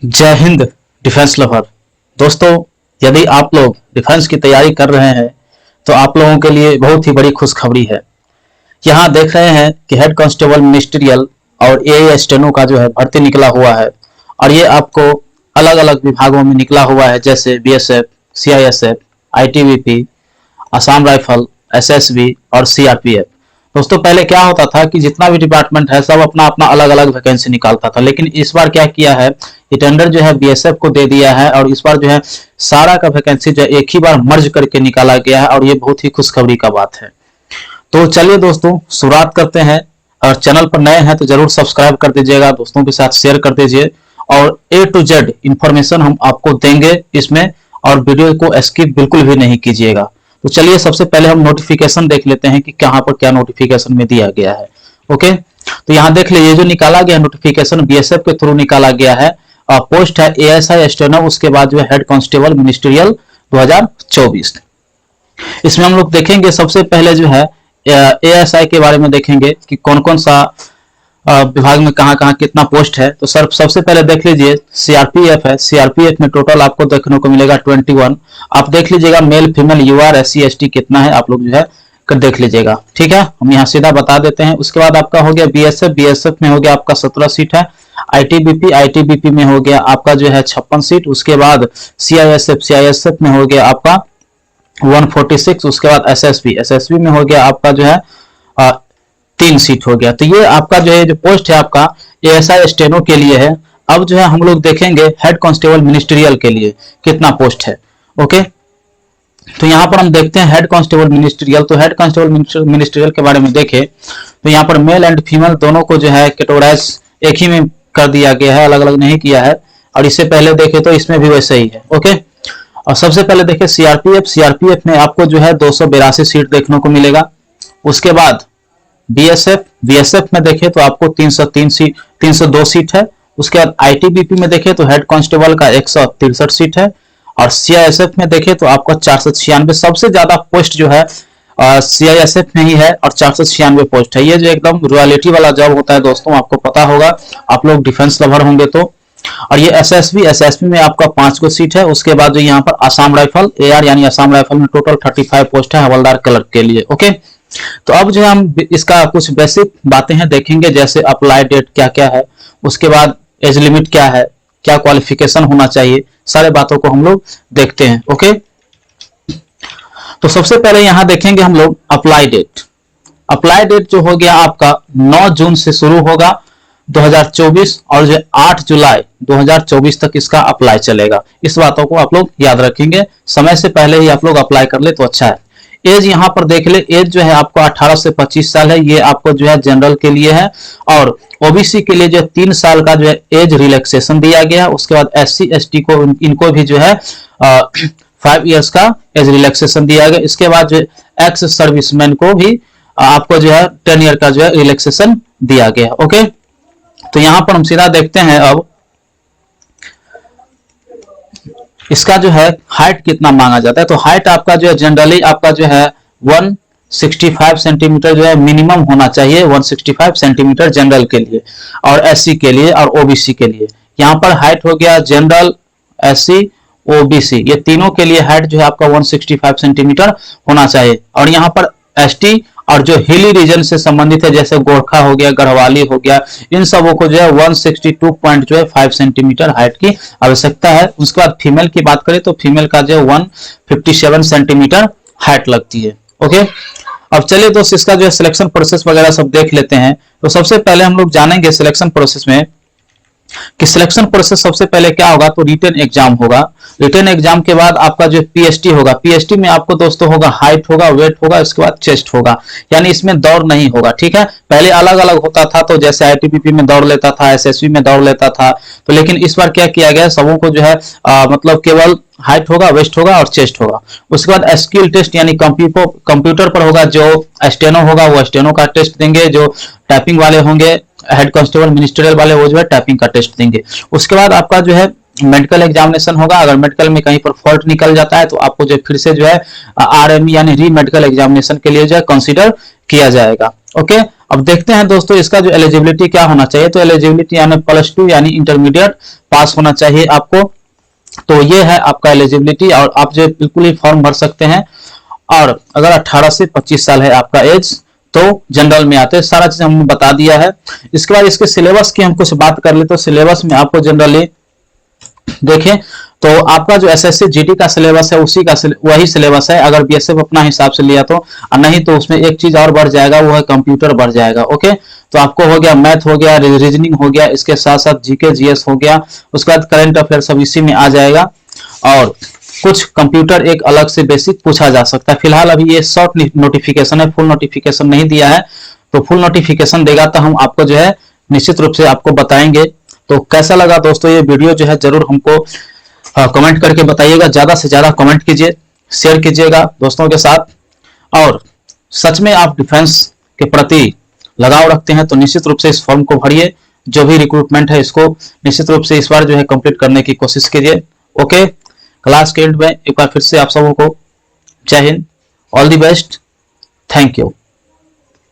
जय Hind defence lover दोस्तों, यदि आप लोग डिफेंस की तैयारी कर रहे हैं तो आप लोगों के लिए बहुत ही बड़ी खुशखबरी है। यहाँ देख रहे हैं कि हेड कांस्टेबल मिनिस्ट्रियल और एए स्टेनो का जो है भर्ती निकला हुआ है और ये आपको अलग अलग विभागों में निकला हुआ है, जैसे BSF, CISF, ITBP, Assam rifle, SSB और सीआरपीएफ। दोस्तों, पहले क्या होता था कि जितना भी डिपार्टमेंट है सब अपना अपना अलग अलग वैकेंसी निकालता था, लेकिन इस बार क्या किया है, ये टेंडर जो है बीएसएफ को दे दिया है और इस बार जो है सारा का वैकेंसी जो है एक ही बार मर्ज करके निकाला गया है और ये बहुत ही खुशखबरी का बात है। तो चलिए दोस्तों, शुरुआत करते हैं। और चैनल पर नए हैं तो जरूर सब्सक्राइब कर दीजिएगा, दोस्तों के साथ शेयर कर दीजिए और ए टू जेड इंफॉर्मेशन हम आपको देंगे इसमें, और वीडियो को स्किप बिल्कुल भी नहीं कीजिएगा। तो चलिए सबसे पहले हम नोटिफिकेशन देख लेते हैं कि कहां पर क्या नोटिफिकेशन में दिया गया है। ओके, तो यहाँ देख लीजिए, जो निकाला गया नोटिफिकेशन बीएसएफ के थ्रू निकाला गया है। पोस्ट है एएसआई स्टेनो, उसके बाद जो है हेड कांस्टेबल मिनिस्ट्रियल 2024। इसमें हम लोग देखेंगे सबसे पहले जो है एएसआई के बारे में देखेंगे कि कौन कौन सा विभाग में कहां कहां कितना पोस्ट है। तो सर सबसे पहले देख लीजिए सीआरपीएफ है। सीआरपीएफ में टोटल आपको देखने को मिलेगा 21। आप देख लीजिएगा male female UR SC ST कितना है, आप लोग जो है कर देख लीजिएगा। ठीक है, हम यहाँ सीधा बता देते हैं। उसके बाद आपका हो गया बीएसएफ। बीएसएफ में हो गया आपका 17 सीट है। आईटीबीपी में हो गया आपका जो है 56 सीट। उसके बाद सीआईएसएफ में हो गया आपका 146। उसके बाद एसएसबी में हो गया आपका जो है 3 सीट हो गया। तो ये आपका जो है जो पोस्ट है आपका एएसआई स्टेनो के लिए है। अब जो है हम लोग देखेंगे हेड कांस्टेबल मिनिस्ट्रियल के लिए कितना पोस्ट है। ओके, तो यहाँ पर हम देखते हैं हेड कांस्टेबल मिनिस्ट्रियल। तो हेड कांस्टेबल मिनिस्ट्रियल के बारे में देखें तो यहाँ पर मेल एंड फीमेल दोनों को जो है कैटेगराइज एक ही में कर दिया गया है, अलग अलग नहीं किया है। और इससे पहले देखे तो इसमें भी वैसे ही है। ओके, और सबसे पहले देखें सीआरपीएफ। सीआरपीएफ में आपको जो है 282 सीट देखने को मिलेगा। उसके बाद बीएसएफ में देखें तो आपको 302 सीट है। उसके बाद आईटीबीपी में देखें तो हेड कांस्टेबल का 163 सीट है। और सीआईएसएफ में देखें तो आपको 496। सबसे ज्यादा पोस्ट जो है सीआईएसएफ में ही है और 496 पोस्ट है। ये जो एकदम रॉयल्टी वाला जॉब होता है दोस्तों, आपको पता होगा, आप लोग डिफेंस लवर होंगे तो। और ये एसएसबी में आपका 5 को सीट है। उसके बाद जो यहाँ पर असम राइफल एआर यानी असम राइफल में टोटल 35 पोस्ट है हवलदार क्लर्क के लिए। ओके, तो अब जो है हम इसका कुछ बेसिक बातें हैं देखेंगे, जैसे अप्लाई डेट क्या क्या है, उसके बाद एज लिमिट क्या है, क्या क्वालिफिकेशन होना चाहिए, सारे बातों को हम लोग देखते हैं। ओके, तो सबसे पहले यहां देखेंगे हम लोग अप्लाई डेट। अप्लाई डेट जो हो गया आपका 9 जून से शुरू होगा 2024 और जो 8 जुलाई 2024 तक इसका अप्लाई चलेगा। इस बातों को आप लोग याद रखेंगे, समय से पहले ही आप लोग अप्लाई कर ले तो अच्छा है। एज यहाँ पर देख ले, एज जो है आपको 18 से 25 साल है। ये आपको जो है जनरल के लिए है। और ओबीसी के लिए जो है 3 साल का जो है एज रिलैक्सेशन दिया गया है। उसके बाद एससी एसटी को इनको भी जो है 5 इयर्स का एज रिलैक्सेशन दिया गया। इसके बाद जो एक्स सर्विसमैन को भी आपको जो है 10 ईयर का जो है रिलैक्सेशन दिया गया। ओके, तो यहां पर हम सीधा देखते हैं अब इसका जो है हाइट कितना मांगा जाता है। तो हाइट आपका जो है जनरली आपका जो है 165 सेंटीमीटर जो है मिनिमम होना चाहिए, 165 सेंटीमीटर जनरल के लिए और एससी के लिए और ओबीसी के लिए। यहाँ पर हाइट हो गया जनरल, एससी, ओबीसी, ये तीनों के लिए हाइट जो है आपका 165 सेंटीमीटर होना चाहिए। और यहाँ पर एसटी और जो हिली रीजन से संबंधित है, जैसे गोरखा हो गया, गढ़वाली हो गया, इन सबों को जो है 162.5 सेंटीमीटर हाइट की आवश्यकता है। उसके बाद फीमेल की बात करें तो फीमेल का जो 157 सेंटीमीटर हाइट लगती है। ओके, अब चलिए दोस्त इसका जो है सिलेक्शन प्रोसेस वगैरह सब देख लेते हैं। तो सबसे पहले हम लोग जानेंगे सिलेक्शन प्रोसेस में कि सिलेक्शन प्रोसेस सबसे पहले क्या होगा, तो रिटन एग्जाम होगा। रिटन एग्जाम के बाद आपका जो पीएसटी होगा। पीएसटी में आपको दोस्तों होगा हाइट होगा, वेट होगा, इसके बाद चेस्ट होगा, यानी इसमें दौड़ नहीं होगा। ठीक है, पहले अलग अलग होता था, तो जैसे आईटीबीपी में दौड़ लेता था, एसएसबी में दौड़ लेता था, तो लेकिन इस बार क्या किया गया, सबों को जो है मतलब केवल हाइट होगा, वेस्ट होगा और चेस्ट होगा। उसके बाद स्किल टेस्ट यानी कंप्यूटर पर होगा। जो स्टेनो होगा वो स्टेनो का टेस्ट देंगे, जो टाइपिंग वाले होंगे हेड कांस्टेबल मिनिस्ट्रियल वाले वो जो है टाइपिंग का टेस्ट देंगे। उसके बाद आपका जो है मेडिकल एग्जामिनेशन होगा। अगर मेडिकल में कहीं पर फॉल्ट निकल जाता है तो आपको जो फिर से जो है आरएमई यानी री मेडिकल एग्जामिनेशन के लिए जो है कंसीडर किया जाएगा। ओके, अब देखते हैं दोस्तों इसका जो एलिजिबिलिटी क्या होना चाहिए। तो एलिजिबिलिटी यानी +2 यानी इंटरमीडिएट पास होना चाहिए आपको। तो ये है आपका एलिजिबिलिटी, और आप जो बिल्कुल ही फॉर्म भर सकते हैं। और अगर 18 से 25 साल है आपका एज तो जनरल में आते हैं। सारा चीज हमने बता दिया है। इसके बाद इसके सिलेबस की हम कुछ बात कर ले तो सिलेबस में आपको जनरली देखें तो आपका जो एसएससी जीडी का सिलेबस है उसी का वही सिलेबस है, अगर बीएसएफ अपना हिसाब से लिया तो। और नहीं तो उसमें एक चीज और बढ़ जाएगा, वो है कंप्यूटर बढ़ जाएगा। ओके, तो आपको हो गया मैथ हो गया, रीजनिंग हो गया, इसके साथ साथ जीके जीएस हो गया, उसके बाद करंट अफेयर सब इसी में आ जाएगा। और कुछ कंप्यूटर एक अलग से बेसिक पूछा जा सकता है। फिलहाल अभी ये शॉर्ट नोटिफिकेशन है, फुल नोटिफिकेशन नहीं दिया है। तो फुल नोटिफिकेशन देगा तो हम आपको जो है निश्चित रूप से आपको बताएंगे। तो कैसा लगा दोस्तों ये वीडियो, जो है जरूर हमको कमेंट करके बताइएगा। ज्यादा से ज्यादा कमेंट कीजिए, शेयर कीजिएगा दोस्तों के साथ। और सच में आप डिफेंस के प्रति लगाव रखते हैं तो निश्चित रूप से इस फॉर्म को भरिए। जो भी रिक्रूटमेंट है इसको निश्चित रूप से इस बार जो है कंप्लीट करने की कोशिश कीजिए। ओके, क्लास के एंड में एक बार फिर से आप सबों को जय Hind, all the best, thank you.